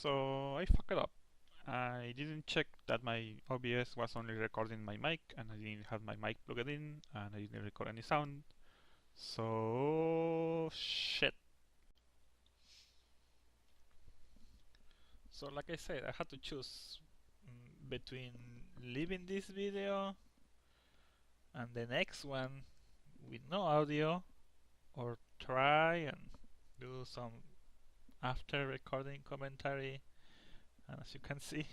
So I fucked it up. I didn't check that my OBS was only recording my mic and I didn't have my mic plugged in and I didn't record any sound. So shit. So like I said, I had to choose between leaving this video and the next one with no audio or try and do some after recording commentary, and as you can see,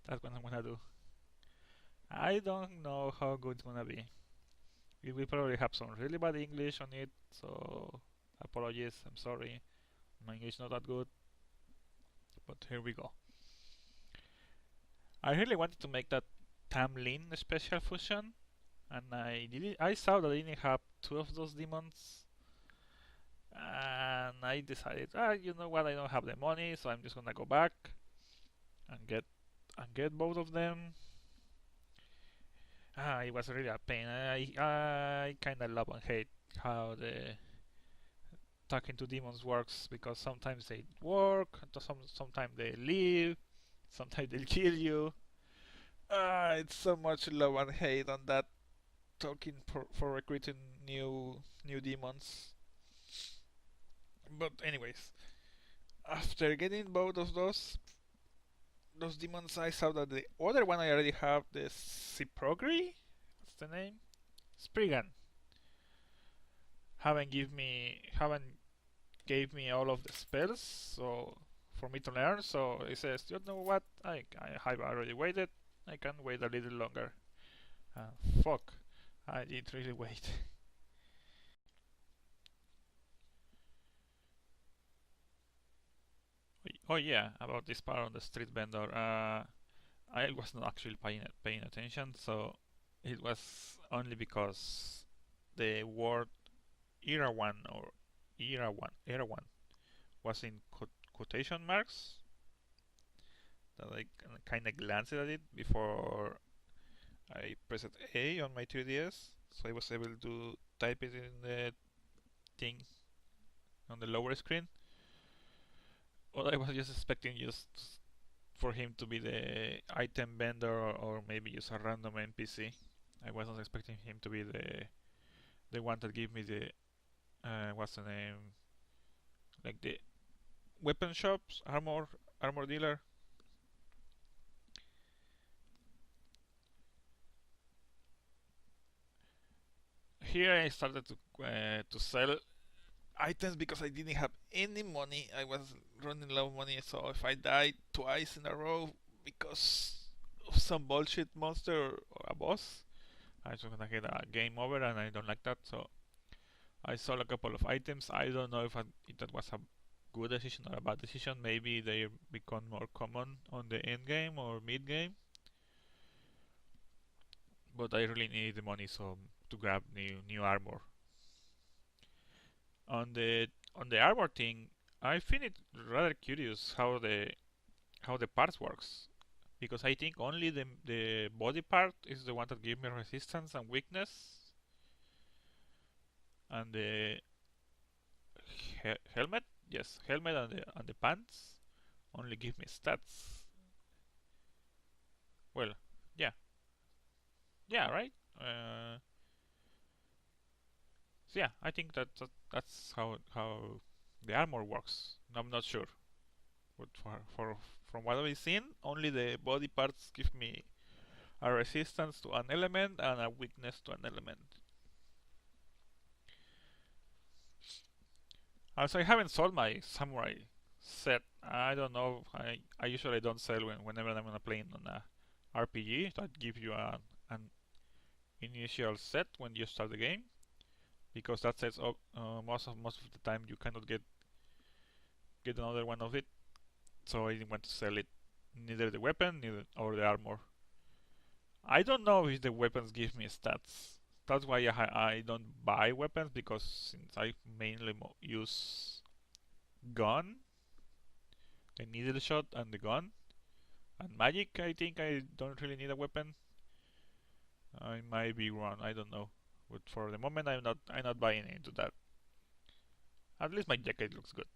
that's what I'm gonna do. I don't know how good it's gonna be. It will probably have some really bad English on it, so apologies, I'm sorry. My English is not that good, but here we go. I really wanted to make that Tamlin special fusion, and I saw that I didn't have two of those demons, and I decided, you know what, I don't have the money, so I'm just gonna go back and get both of them. It was really a pain. I kind of love and hate how the talking to demons works, because sometimes they work, sometimes they leave, sometimes they'll kill you. It's so much love and hate on that talking for recruiting new demons. But anyways, after getting both of those demons, I saw that the other one I already have, the Ciprogri, what's the name? Spriggan, haven't gave me all of the spells so for me to learn. So it says, you know what? I have already waited. I can wait a little longer. Fuck, I did really wait. Oh yeah, about this part on the street vendor. I was not actually paying attention, so it was only because the word era one or era one was in quotation marks that I kind of glanced at it before I pressed A on my 3DS, so I was able to type it in the thing on the lower screen. Or I was just expecting just for him to be the item vendor, or maybe just a random NPC. I wasn't expecting him to be the one that gave me the what's the name, like the weapon shops, armor dealer. Here I started to sell items because I didn't have any money. I was running low of money, so if I died twice in a row because of some bullshit monster or a boss, I was gonna get a game over, and I don't like that. So I sold a couple of items. I don't know if that was a good decision or a bad decision. Maybe they become more common on the end game or mid game, but I really need the money so to grab new armor. On the armor thing, I find it rather curious how the parts works, because I think only the body part is the one that gives me resistance and weakness, and the helmet, yes, helmet and the pants only give me stats. Well, yeah, yeah, right. So yeah, I think that's how the armor works. I'm not sure, but for from what I've seen, only the body parts give me a resistance to an element and a weakness to an element. Also, I haven't sold my samurai set. I don't know. I usually don't sell whenever I'm gonna play on a RPG that gives you an initial set when you start the game, because that sets up most of the time you cannot get another one of it. So I didn't want to sell it, neither the weapon neither or the armor. I don't know if the weapons give me stats. That's why I don't buy weapons, because since I mainly use gun, the needle shot and the gun, and magic, I think I don't really need a weapon. I might be wrong, I don't know. But for the moment, I'm not buying into that. At least my jacket looks good.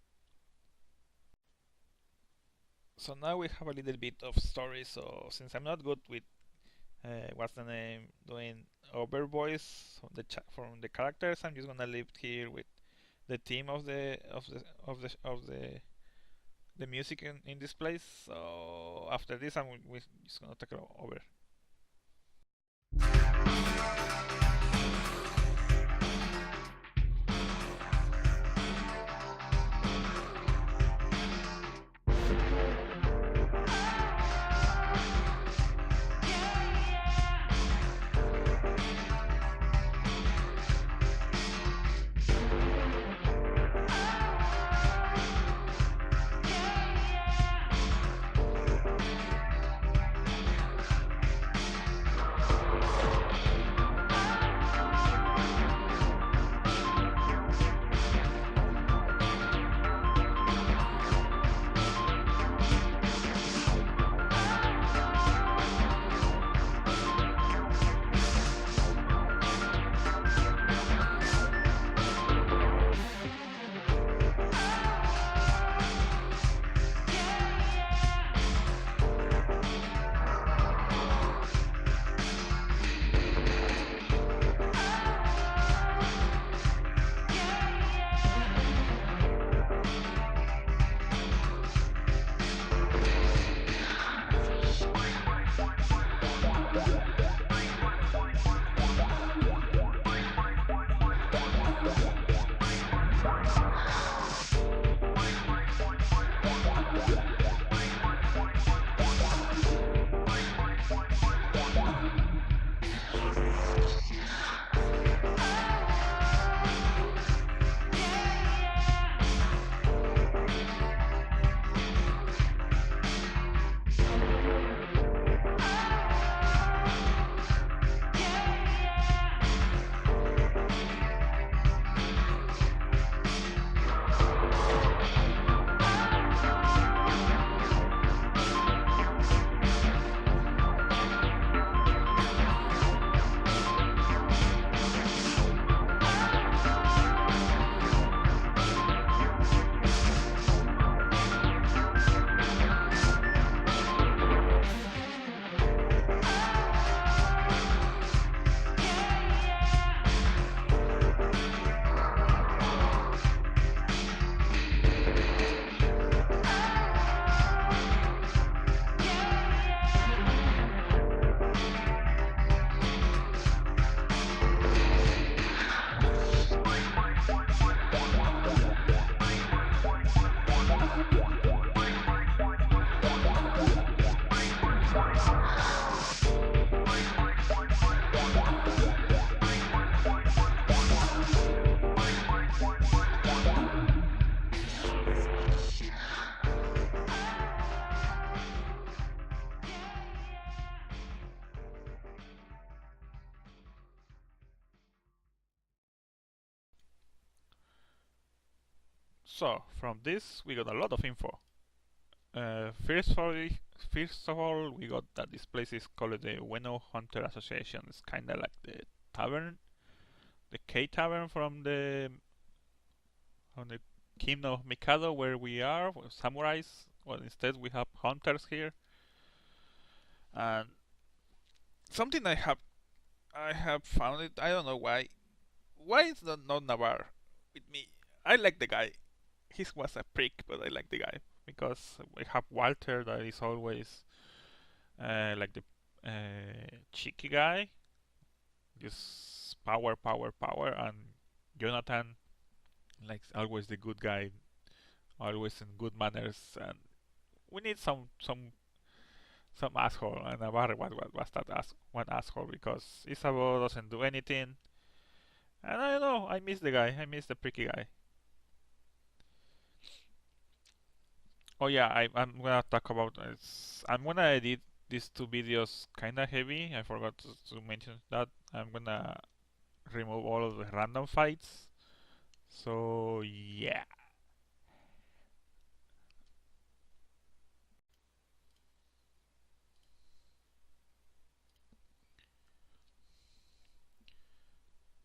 So now we have a little bit of story. So since I'm not good with what's the name, doing over voice from from the characters, I'm just gonna leave here with the theme of the music in this place. So after this, we're just gonna take it over. So from this, we got a lot of info. First of all, we got that this place is called the Ueno Hunter Association. It's kind of like the tavern, the K tavern from the Kingdom of Mikado, where we are with samurais. Well, instead we have hunters here, and something I have found it. I don't know why. Why is not Navarre with me? I like the guy. He was a prick, but I like the guy because we have Walter that is always like the cheeky guy, just power, power, power, and Jonathan like always the good guy, always in good manners, and we need some asshole, and Navarre was that one asshole because Isabeau doesn't do anything, and I don't know, I miss the guy, I miss the pricky guy. Oh yeah, I'm gonna talk about I'm gonna edit these two videos kinda heavy. I forgot to mention that. I'm gonna remove all of the random fights. So yeah.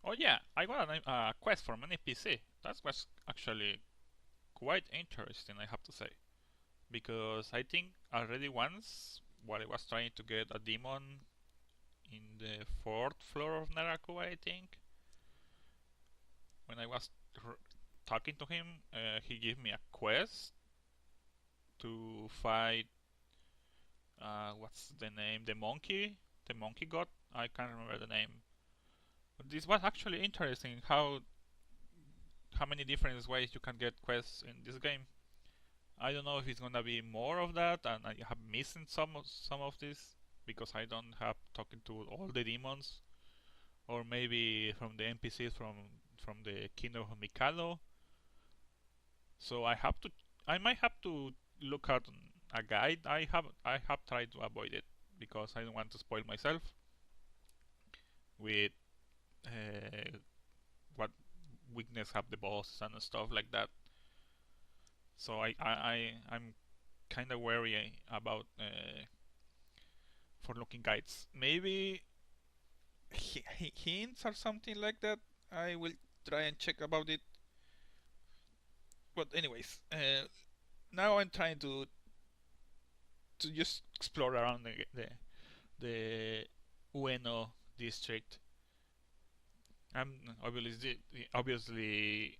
Oh yeah, I got a quest from an NPC. That was actually quite interesting, I have to say, because I think already once while I was trying to get a demon in the fourth floor of Naraku, I think, when I was talking to him, he gave me a quest to fight. What's the name? The monkey god. I can't remember the name. But this was actually interesting. How many different ways you can get quests in this game. I don't know if it's gonna be more of that, and I have missing some of this because I don't have talking to all the demons, or maybe from the NPCs from the Kingdom of Mikado. So I might have to look at a guide. I have tried to avoid it because I don't want to spoil myself with what weakness have the boss and stuff like that. So I'm kind of wary about for looking guides. Maybe hints or something like that. I will try and check about it. But anyways, now I'm trying to just explore around the Ueno district. I'm obviously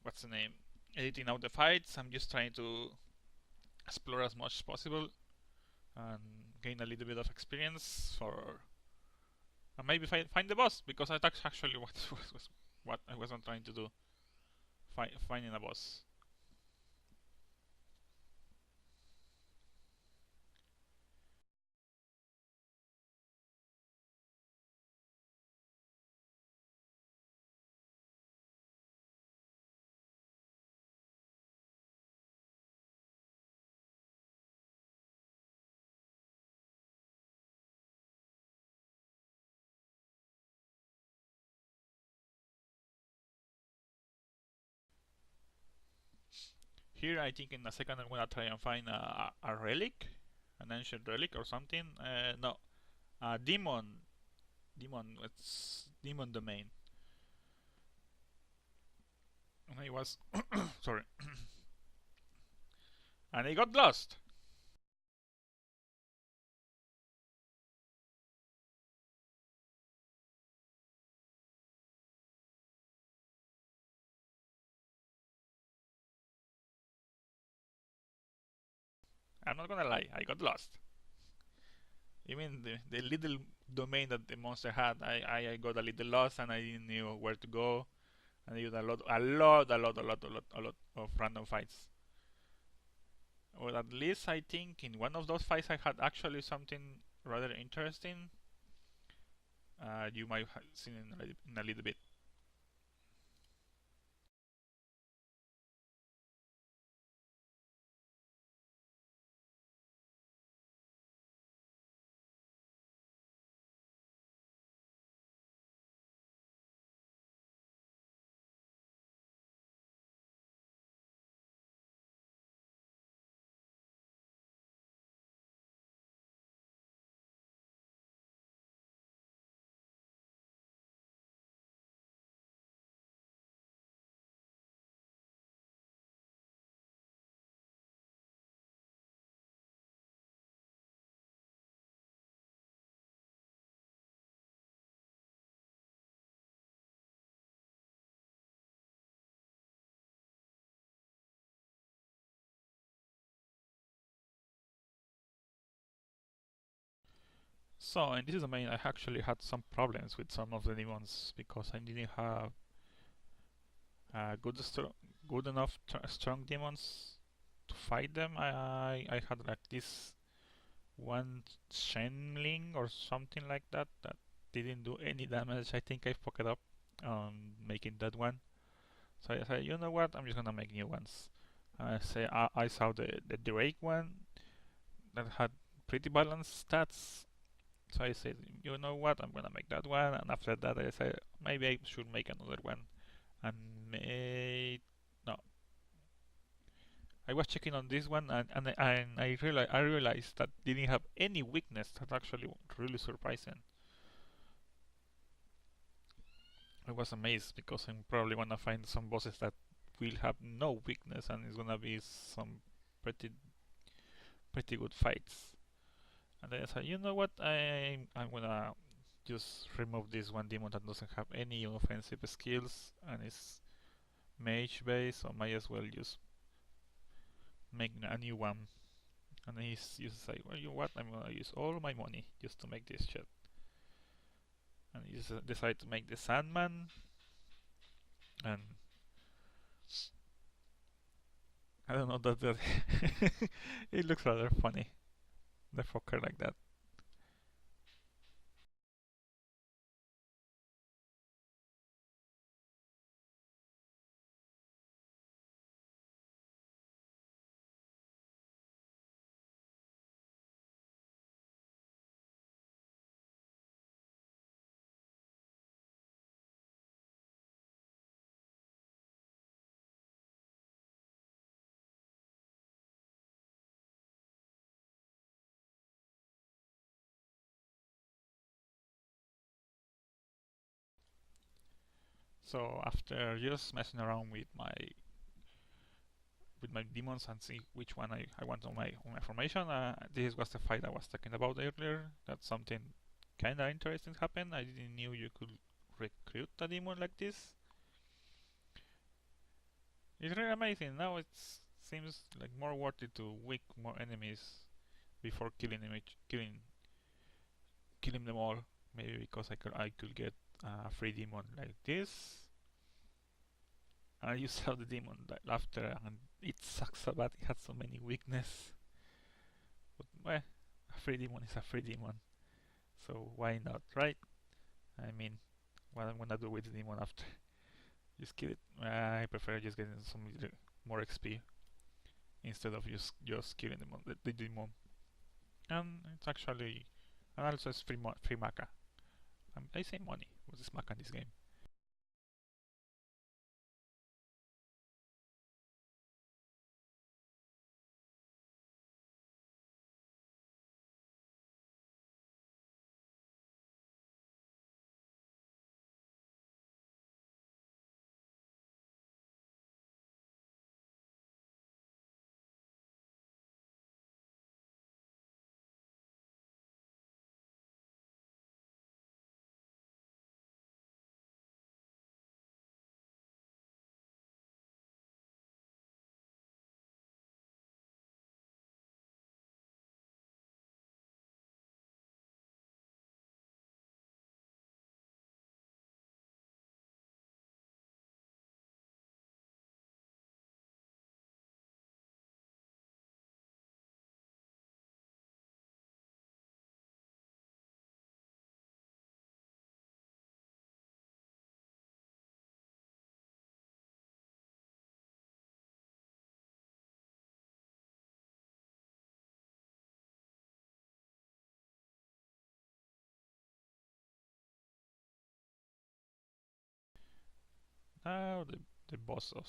what's the name? Editing out the fights. I'm just trying to explore as much as possible and gain a little bit of experience for and maybe find the boss because that's actually what I wasn't trying to do. Finding a boss. Here, I think in a second I'm gonna try and find a relic, an ancient relic or something. No, a demon. It's demon domain. And I was sorry, and I got lost. I'm not gonna lie, I got lost. Even the little domain that the monster had, I got a little lost and I didn't know where to go. And I used a lot of random fights. Or at least I think in one of those fights I had actually something rather interesting. You might have seen in a little bit. So, and this is the main, I actually had some problems with some of the demons because I didn't have good enough strong demons to fight them. I had like this one Shenling or something like that that didn't do any damage. I think I fucked it up on making that one. So I said, you know what? I'm just gonna make new ones. I saw the Drake one that had pretty balanced stats. So I said, you know what? I'm gonna make that one. And after that, I said maybe I should make another one. And made no. I was checking on this one, and I realized that didn't have any weakness. That's actually really surprising. I was amazed because I'm probably gonna find some bosses that will have no weakness, and it's gonna be some pretty pretty good fights. And then I said, you know what? I'm gonna just remove this one demon that doesn't have any offensive skills and is mage based, so might as well just make a new one. And he's just like, well, you know what? I'm gonna use all my money just to make this shit. And he just decided to make the Sandman, and I don't know that it looks rather funny, the fucker like that. So after just messing around with my demons and see which one I want on my formation, this was the fight I was talking about earlier. That something kinda interesting happened. I didn't knew you could recruit a demon like this. It's really amazing. Now it seems like more worth it to weak more enemies before killing them all. Maybe because I could get a free demon like this. I used to have the demon after, and it sucks so bad. It has so many weakness. But well, a free demon is a free demon, so why not, right? I mean, what I'm gonna do with the demon after? Just kill it. I prefer just getting some more XP instead of just killing the demon. And it's actually, and also it's free maca. I say money. What is maca in this game? Now the boss of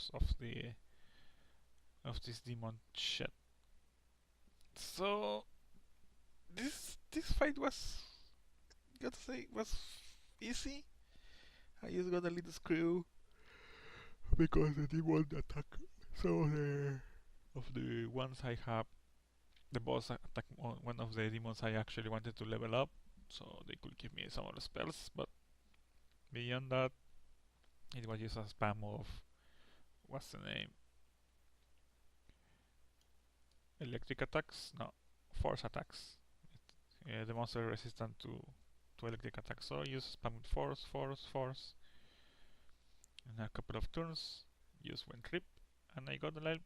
this demon shit. So this fight was, gotta say, was easy. I just got a little screw because the demon attack. So of the ones I have, the boss attacked one of the demons I actually wanted to level up, so they could give me some other spells. But beyond that, it was just a spam of, what's the name? Electric attacks? No, force attacks. The monster resistant to electric attacks, so I use spam with force. In a couple of turns, just went rip, and I got the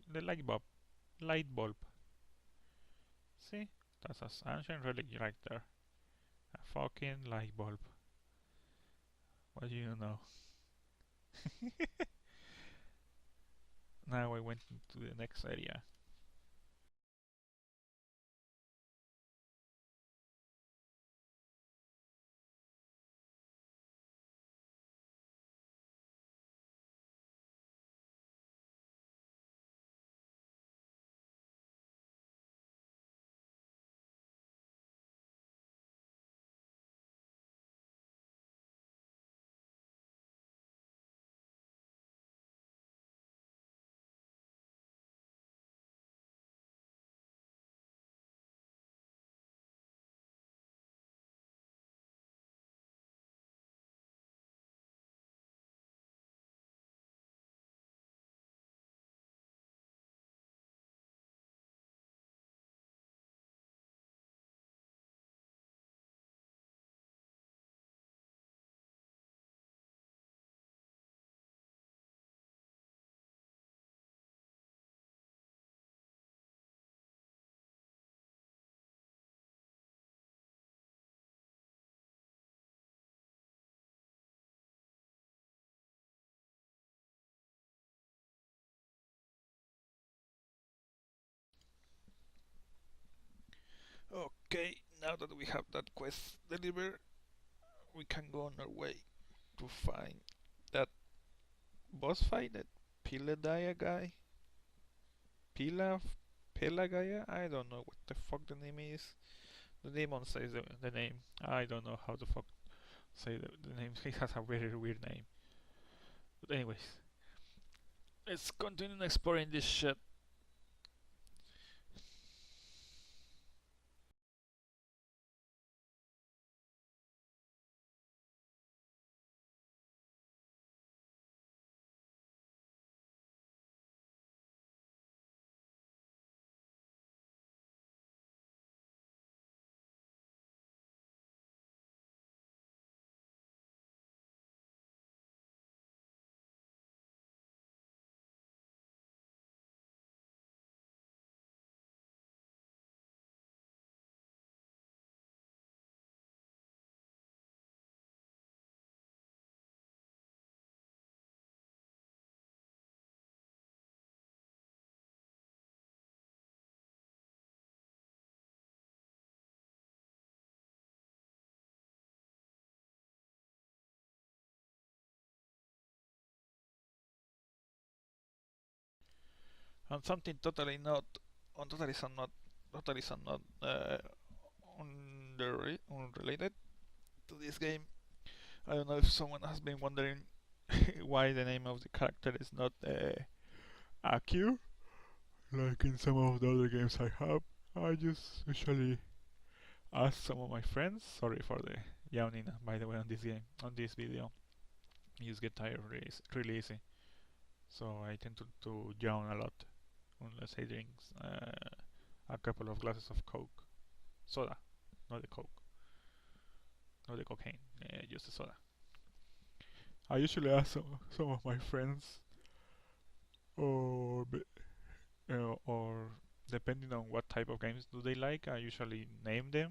light bulb. See, that's an ancient relic right there. A fucking light bulb. What do you know? Now I went into the next area. Okay, now that we have that quest delivered, we can go on our way to find that boss fight, that Piladaya guy. Pila Pelagaya? I don't know what the fuck the name is. The demon says the name. I don't know how the fuck say the name. He has a very weird name. But anyways, let's continue exploring this shit. And something totally not unrelated to this game. I don't know if someone has been wondering why the name of the character is not Akio, like in some of the other games I have. I just usually ask some of my friends. Sorry for the yawning, by the way, on this game, on this video. You just get tired really easy. So I tend to yawn a lot unless I drink a couple of glasses of Coke. Soda, not the Coke, not the cocaine, just the soda. I usually ask some of my friends, or or depending on what type of games do they like, I usually name the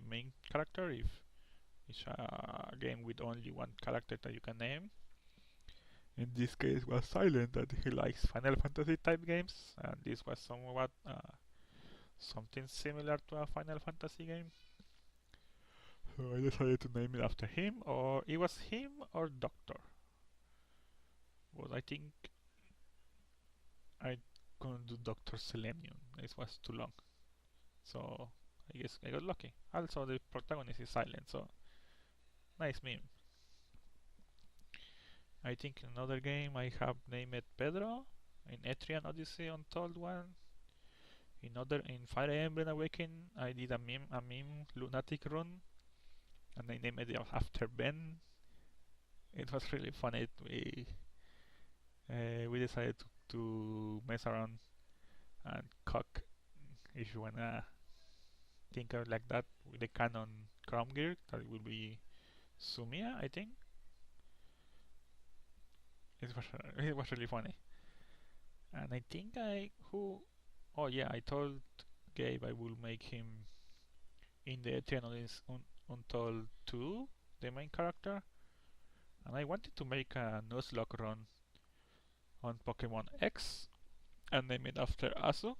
main character if it's a game with only one character that you can name. In this case was Silent that he likes Final Fantasy type games, and this was somewhat something similar to a Final Fantasy game. So I decided to name it after him, or it was him or Doctor. But I think I couldn't do Doctor Selenium. It was too long. So I guess I got lucky. Also, the protagonist is silent, so nice meme. I think in another game I have named Pedro. In Etrian Odyssey Untold one. In Fire Emblem Awakening I did a meme lunatic run, and I named it after Ben. It was really funny. We decided to mess around and cock, if you wanna think of it like that, with the canon Crown Gear that will be Sumia, I think. It was really funny. And I think I who oh yeah, I told Gabe I will make him in the Eternals Untold 2, the main character. And I wanted to make a Nuzlocke run on Pokemon X and name it after Asu.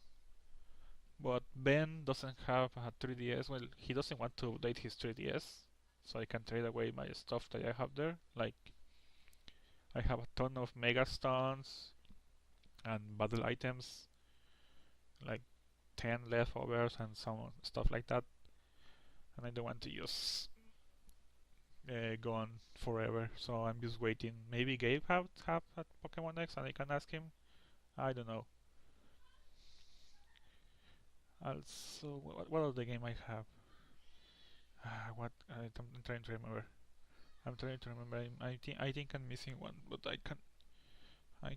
But Ben doesn't have a 3DS. Well, he doesn't want to update his 3DS, so I can trade away my stuff that I have there. Like, I have a ton of Mega Stones and battle items, like 10 leftovers and some stuff like that. And I don't want to just go on forever, so I'm just waiting. Maybe Gabe have a Pokemon X and I can ask him. I don't know. Also, what other game I have? I'm trying to remember. I'm trying to remember. I think I'm missing one, but I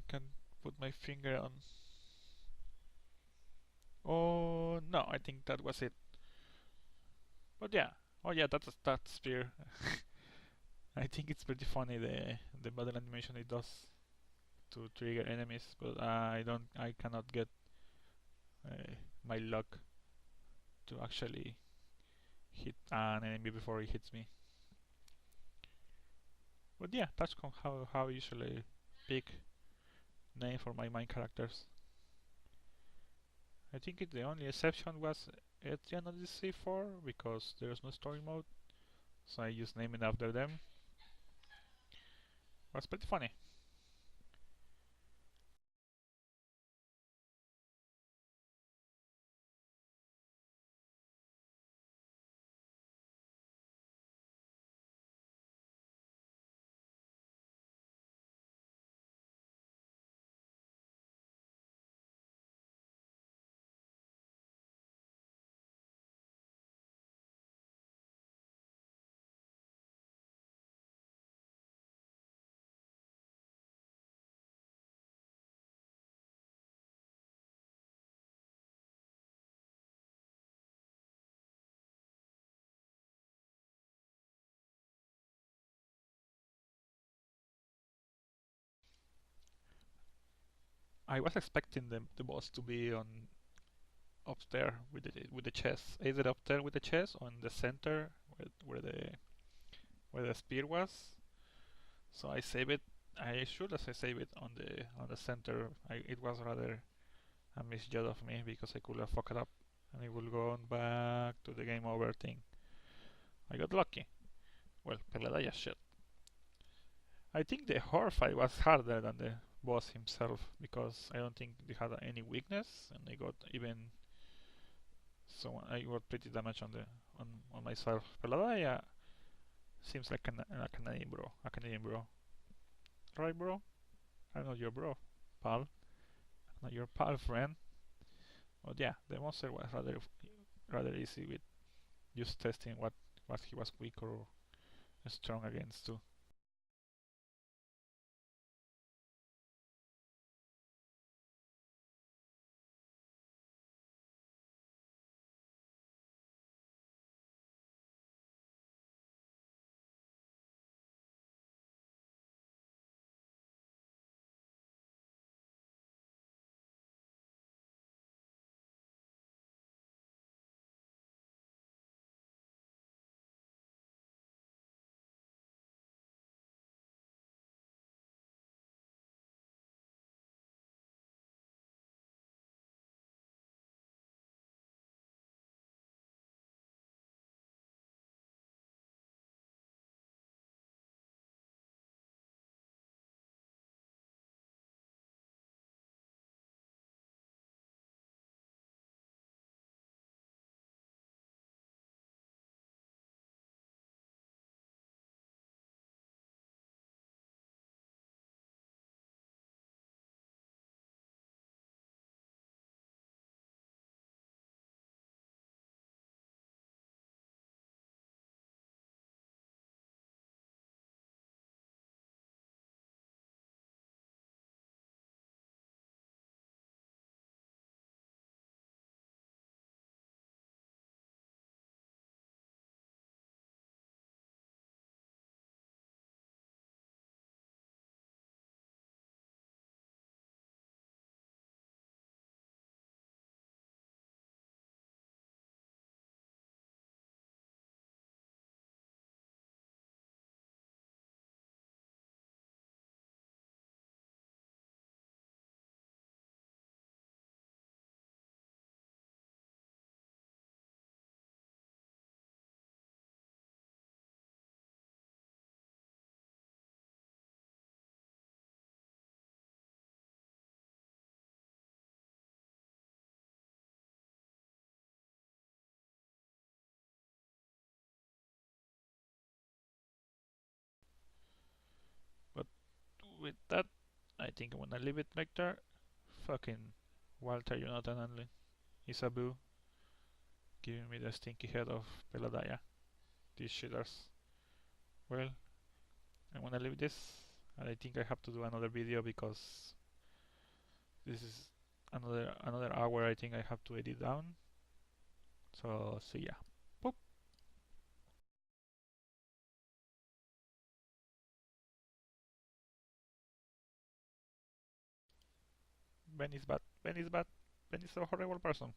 can put my finger on. Oh no, I think that was it. But yeah, oh yeah, that spear. I think it's pretty funny the battle animation it does to trigger enemies, but I cannot get uh, my luck to actually hit an enemy before he hits me. But yeah, that's how I usually pick name for my main characters. I think the only exception was Etrian Odyssey 4 because there's no story mode, so I just named it after them. It was pretty funny. I was expecting the boss to be on up there with the chest, either up there with the chest or in the center where the spear was. So I save it. I should have saved it on the center. It was rather a misjudge of me because I could have fucked it up and it will go on back to the game over thing. I got lucky. Well, Peladaya shit. I think the horror fight was harder than the boss himself because I don't think they had any weakness and I got even so I got pretty damage on myself. Peladaya seems like a Canadian bro, right, bro? I'm not your bro, pal. I'm not your pal, friend. But yeah, the monster was rather easy with just testing what he was weak or strong against too. But with that, I think I'm gonna leave it right there. Fucking Walter, Jonathan, and Isabu giving me the stinky head of Peladaya. These shitters. Well, I'm gonna leave this, and I think I have to do another video because this is another hour. I think I have to edit down. So see ya. Boop. Ben is bad. Ben is bad. Ben is a horrible person.